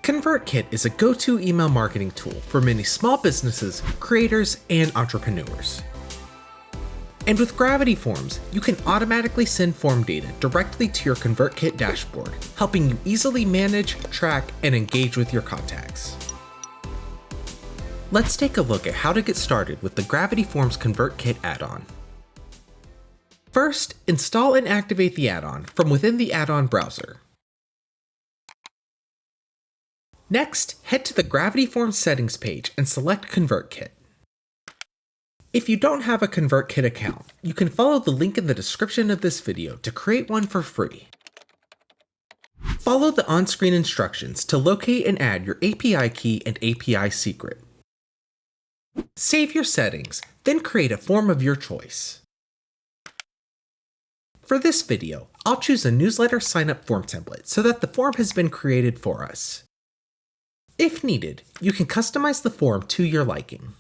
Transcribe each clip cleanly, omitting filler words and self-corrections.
ConvertKit is a go-to email marketing tool for many small businesses, creators, and entrepreneurs. And with Gravity Forms, you can automatically send form data directly to your ConvertKit dashboard, helping you easily manage, track, and engage with your contacts. Let's take a look at how to get started with the Gravity Forms ConvertKit add-on. First, install and activate the add-on from within the add-on browser. Next, head to the Gravity Forms settings page and select ConvertKit. If you don't have a ConvertKit account, you can follow the link in the description of this video to create one for free. Follow the on-screen instructions to locate and add your API key and API secret. Save your settings, then create a form of your choice. For this video, I'll choose a newsletter sign-up form template so that the form has been created for us. If needed, you can customize the form to your liking.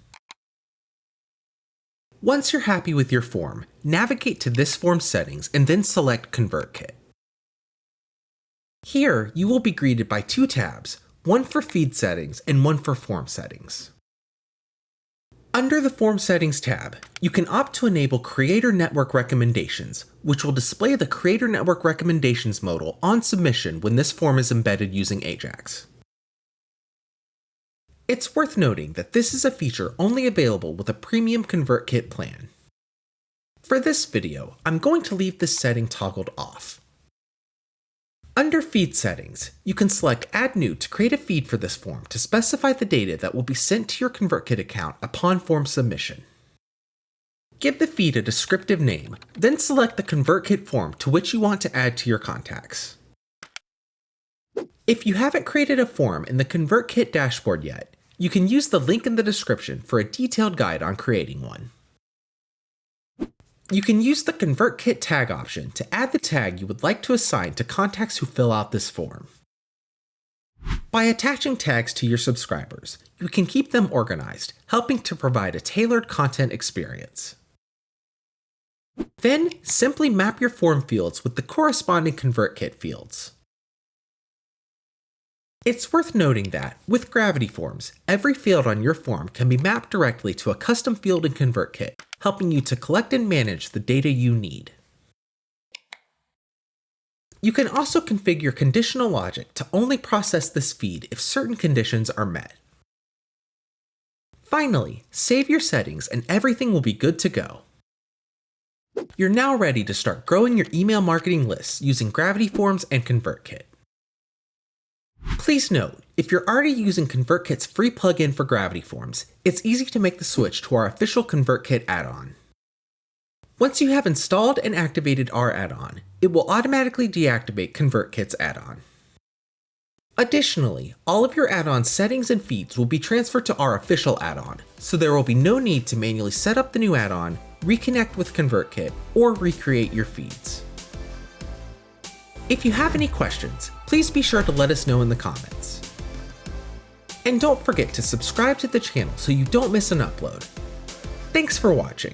Once you're happy with your form, navigate to this form's settings and then select ConvertKit. Here, you will be greeted by two tabs, one for feed settings and one for form settings. Under the Form Settings tab, you can opt to enable Creator Network Recommendations, which will display the Creator Network Recommendations modal on submission when this form is embedded using Ajax. It's worth noting that this is a feature only available with a premium ConvertKit plan. For this video, I'm going to leave this setting toggled off. Under Feed Settings, you can select Add New to create a feed for this form to specify the data that will be sent to your ConvertKit account upon form submission. Give the feed a descriptive name, then select the ConvertKit form to which you want to add to your contacts. If you haven't created a form in the ConvertKit dashboard yet, you can use the link in the description for a detailed guide on creating one. You can use the ConvertKit tag option to add the tag you would like to assign to contacts who fill out this form. By attaching tags to your subscribers, you can keep them organized, helping to provide a tailored content experience. Then, simply map your form fields with the corresponding ConvertKit fields. It's worth noting that, with Gravity Forms, every field on your form can be mapped directly to a custom field in ConvertKit, helping you to collect and manage the data you need. You can also configure Conditional Logic to only process this feed if certain conditions are met. Finally, save your settings and everything will be good to go. You're now ready to start growing your email marketing lists using Gravity Forms and ConvertKit. Please note, if you're already using ConvertKit's free plugin for Gravity Forms, it's easy to make the switch to our official ConvertKit add-on. Once you have installed and activated our add-on, it will automatically deactivate ConvertKit's add-on. Additionally, all of your add-on settings and feeds will be transferred to our official add-on, so there will be no need to manually set up the new add-on, reconnect with ConvertKit, or recreate your feeds. If you have any questions, please be sure to let us know in the comments. And don't forget to subscribe to the channel so you don't miss an upload. Thanks for watching.